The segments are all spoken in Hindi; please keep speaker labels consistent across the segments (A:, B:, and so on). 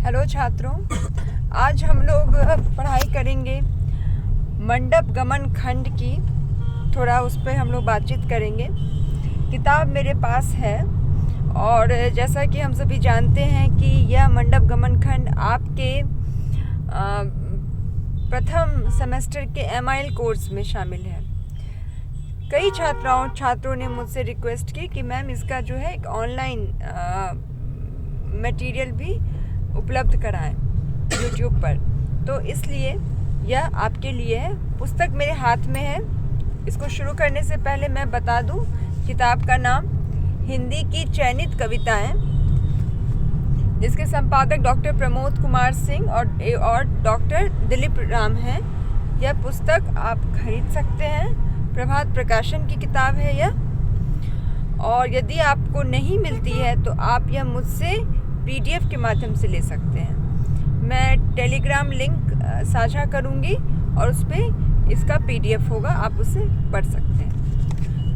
A: हेलो छात्रों, आज हम लोग पढ़ाई करेंगे मंडप गमन खंड की। थोड़ा उस पर हम लोग बातचीत करेंगे। किताब मेरे पास है और जैसा कि हम सभी जानते हैं कि यह मंडप गमन खंड आपके प्रथम सेमेस्टर के MIL कोर्स में शामिल है। कई छात्रों ने मुझसे रिक्वेस्ट की कि मैम इसका जो है एक ऑनलाइन मटेरियल भी उपलब्ध कराएं YouTube पर। तो इसलिए यह आपके लिए है। पुस्तक मेरे हाथ में है। इसको शुरू करने से पहले मैं बता दूं, किताब का नाम हिंदी की चयनित कविताएं, जिसके संपादक डॉक्टर प्रमोद कुमार सिंह और डॉक्टर दिलीप राम हैं। यह पुस्तक आप खरीद सकते हैं। प्रभात प्रकाशन की किताब है यह। और यदि आपको नहीं मिलती है तो आप यह मुझसे PDF के माध्यम से ले सकते हैं। मैं टेलीग्राम लिंक साझा करूंगी और उस पर इसका PDF होगा, आप उसे पढ़ सकते हैं।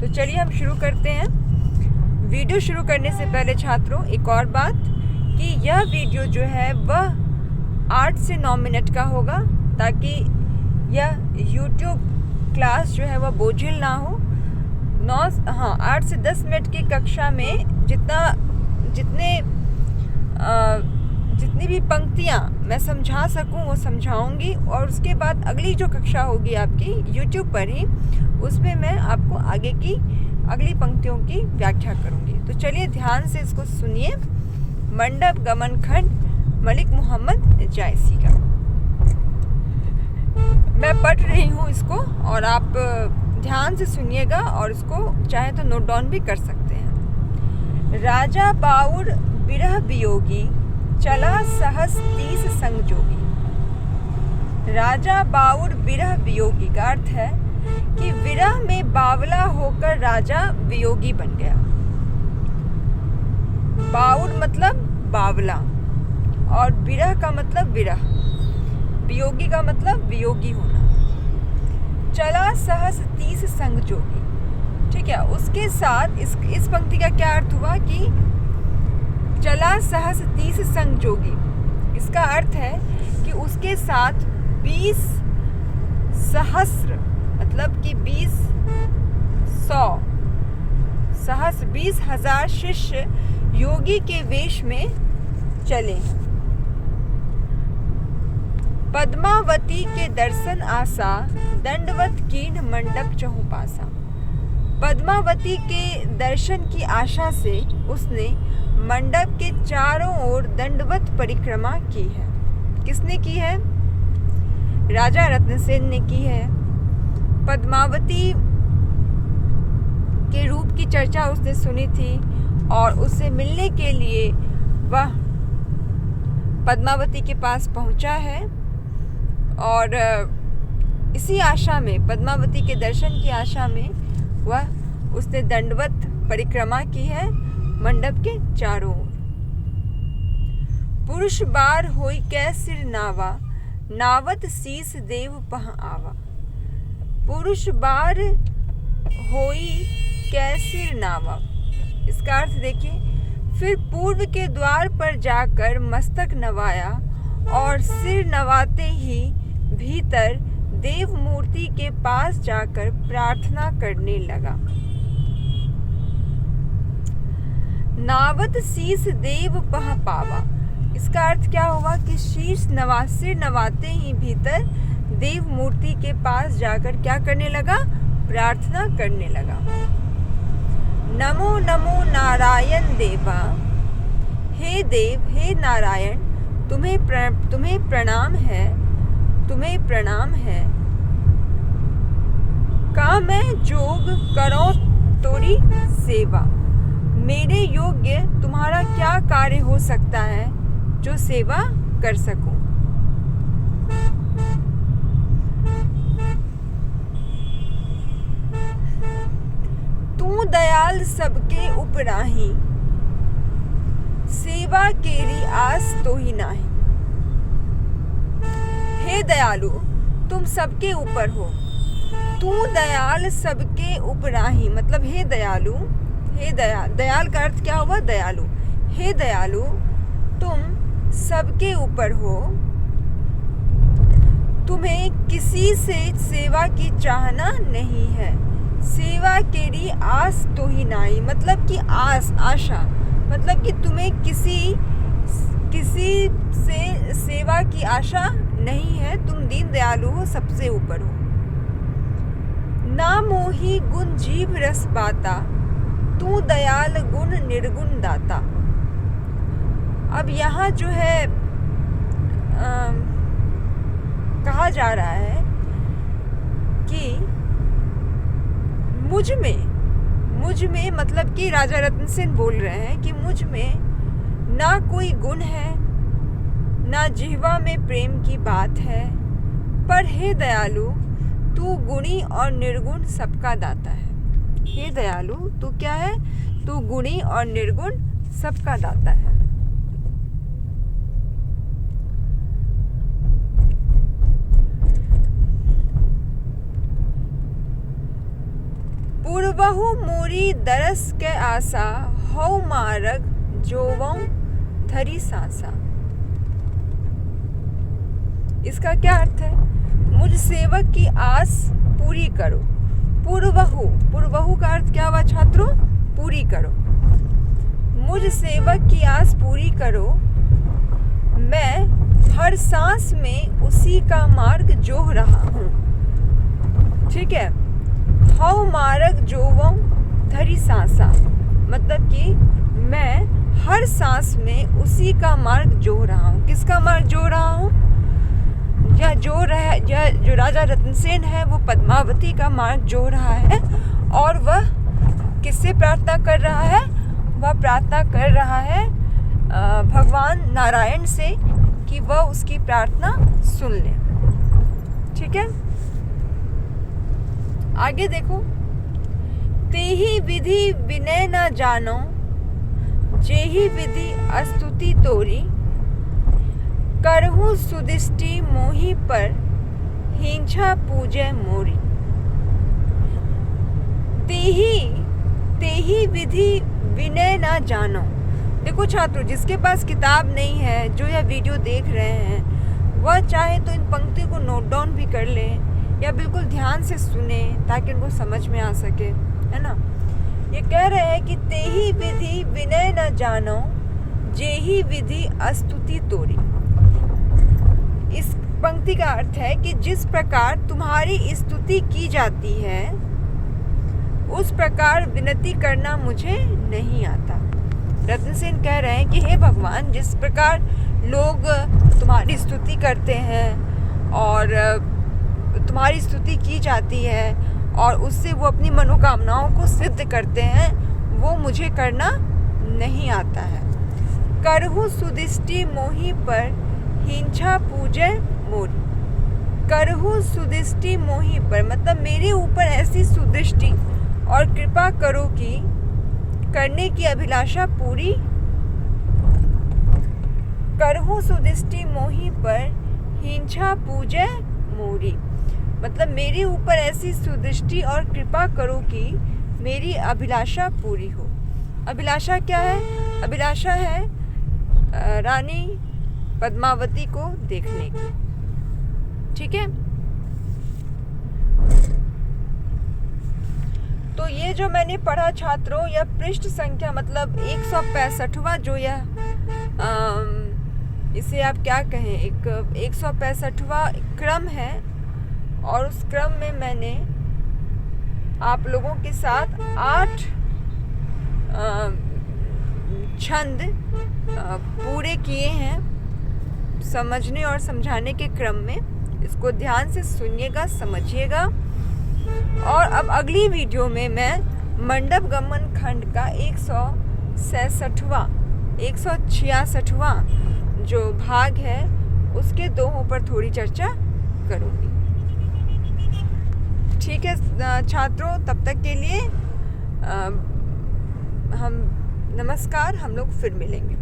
A: तो चलिए हम शुरू करते हैं। वीडियो शुरू करने से पहले छात्रों एक और बात कि यह वीडियो जो है वह 8 से 9 मिनट का होगा, ताकि यह YouTube क्लास जो है वह बोझिल ना हो। 8 से 10 मिनट की कक्षा में जितनी भी पंक्तियाँ मैं समझा सकूँ वो समझाऊंगी, और उसके बाद अगली जो कक्षा होगी आपकी YouTube पर ही, उसमें मैं आपको आगे की अगली पंक्तियों की व्याख्या करूँगी। तो चलिए ध्यान से इसको सुनिए। मंडप गमन खंड मलिक मोहम्मद जायसी का मैं पढ़ रही हूँ इसको, और आप ध्यान से सुनिएगा और इसको चाहे तो नोट डाउन भी कर सकते हैं। राजा बाउर बिरह वियोगी, चला सहस 30 संग जोगी। राजा बाउर बिरह वियोगी का अर्थ है कि विरह में बावला होकर राजा वियोगी बन गया। बाउर मतलब बावला, और बिरह का मतलब विरह, वियोगी का मतलब वियोगी होना। चला सहस 30 संग जोगी, ठीक है। उसके साथ इस पंक्ति का क्या अर्थ हुआ कि चला सहस 30 संग जोगी, इसका अर्थ है कि उसके साथ 20 सहस्र मतलब कि 20,000 सहस 20,000 शिष्य योगी के वेश में चले। पद्मावती के दर्शन आशा, दंडवत कीन मंडप चहुपासा। पद्मावती के दर्शन की आशा से उसने मंडप के चारों ओर दंडवत परिक्रमा की है। किसने की है? राजा रत्नसेन ने की है। पद्मावती के रूप की चर्चा उसने सुनी थी और उससे मिलने के लिए वह पद्मावती के पास पहुंचा है, और इसी आशा में, पद्मावती के दर्शन की आशा में उसने दंडवत परिक्रमा की है मंडप के चारों ओर। पुरुष बार होई कै सिर नावा, नावत शीस देव पह आवा। पुरुष बार होई कै सिर नावा, इसका अर्थ देखिए। फिर पूर्व के द्वार पर जाकर मस्तक नवाया, और सिर नवाते ही भीतर देव मूर्ति के पास जाकर प्रार्थना करने लगा। नावत शीस देव पह पावा, इसका अर्थ क्या हुआ कि सिर नवाते ही भीतर देव मूर्ति के पास जाकर क्या करने लगा? प्रार्थना करने लगा। नमो नमो नारायण देवा, हे देव हे नारायण, तुम्हें प्रणाम है, तुम्हें प्रणाम है। का मैं जोग करो तोरी सेवा, मेरे योग्य तुम्हारा क्या कार्य हो सकता है जो सेवा कर सकूं। तू दयाल सबके उपराही, सेवा केरी आस तो ही नाही। हे दयालु, तुम सबके ऊपर हो। तू दयाल सबके उपराही मतलब हे दयालु, हे दयाल का अर्थ क्या हुआ? दयालु। हे दयालु, तुम सबके ऊपर हो, तुम्हें किसी से सेवा की चाहना नहीं है, सेवा केरी आस तो ही नहीं, मतलब कि आशा, मतलब कि तुम्हें किसी से सेवा की आशा नहीं है, तुम दीन दयालु हो, सबसे ऊपर हो। ना मोही गुण जीव रस बाता, तू दयाल गुण निर्गुण दाता। अब यहाँ जो है कहा जा रहा है कि मुझ में मतलब कि राजा रतन सेन बोल रहे हैं कि मुझ में ना कोई गुण है, ना जिह्वा में प्रेम की बात है, पर हे दयालु तू गुणी और निर्गुण सबका दाता है। हे दयालु तू क्या है, तू गुणी और निर्गुण सबका दाता है। पूर्वहु मोरी दरस के आशा, हौ मारग जोवं थरी सांसा। इसका क्या अर्थ है? मुझ सेवक की आस पूरी करो। पूर्वहु का अर्थ क्या हुआ छात्रों? पूरी करो। मुझ सेवक की आस पूरी करो, मैं हर सांस में उसी का मार्ग जोह रहा हूँ। ठीक है। हौ मार्ग जोवं थरी सांसा, मतलब कि मैं हर सांस में उसी का मार्ग जोह रहा हूँ। किसका मार्ग जोह रहा हूँ? जो राजा रतन सेन है वो पद्मावती का मार्ग जोह रहा है। और वह किससे प्रार्थना कर रहा है? वह प्रार्थना कर रहा है भगवान नारायण से कि वह उसकी प्रार्थना सुन ले। ठीक है, आगे देखो। तेहि विधि विनय न जानो, जेहि विधि अस्तुति तोरी, करहु सुदिष्टि मोहि पर, हिंसा पूजय मोरी। तेहि विधि विनय न जानो। देखो छात्रों, जिसके पास किताब नहीं है, जो यह वीडियो देख रहे हैं, वह चाहे तो इन पंक्ति को नोट डाउन भी कर ले या बिल्कुल ध्यान से सुने ताकि उनको समझ में आ सके, है ना। ये कह रहे हैं कि तेहि विधि विनय न जानो, जेहि विधि अस्तुति तोरी। इस पंक्ति का अर्थ है कि जिस प्रकार तुम्हारी स्तुति की जाती है उस प्रकार विनती करना मुझे नहीं आता। रतन सेन कह रहे हैं कि हे भगवान, जिस प्रकार लोग तुम्हारी स्तुति करते हैं और तुम्हारी स्तुति की जाती है और उससे वो अपनी मनोकामनाओं को सिद्ध करते हैं, वो मुझे करना नहीं आता है। करहु सुदिष्टि मोहि पर, हिंसा पूजय मोरी। करहु सुदृष्टि मोहि पर, मतलब मेरे ऊपर ऐसी सुदृष्टि और कृपा करो कि करने की अभिलाषा पूरी। करहु सुदृष्टि मोहि पर, हिंसा पूजय मोरी, मतलब मेरे ऊपर ऐसी सुदृष्टि और कृपा करो कि मेरी अभिलाषा पूरी हो। अभिलाषा क्या है? अभिलाषा है रानी पद्मावती को देखने की। ठीक है, तो ये जो मैंने पढ़ा छात्रों, यह पृष्ठ संख्या मतलब 165वां जो यह इसे आप क्या कहें, एक 165वां क्रम है। और उस क्रम में मैंने आप लोगों के साथ 8 छंद पूरे किए हैं समझने और समझाने के क्रम में। इसको ध्यान से सुनिएगा, समझिएगा। और अब अगली वीडियो में मैं मंडप गमन खंड का 166वां जो भाग है उसके दोहों पर थोड़ी चर्चा करूँगी। ठीक है छात्रों, तब तक के लिए नमस्कार। हम लोग फिर मिलेंगे।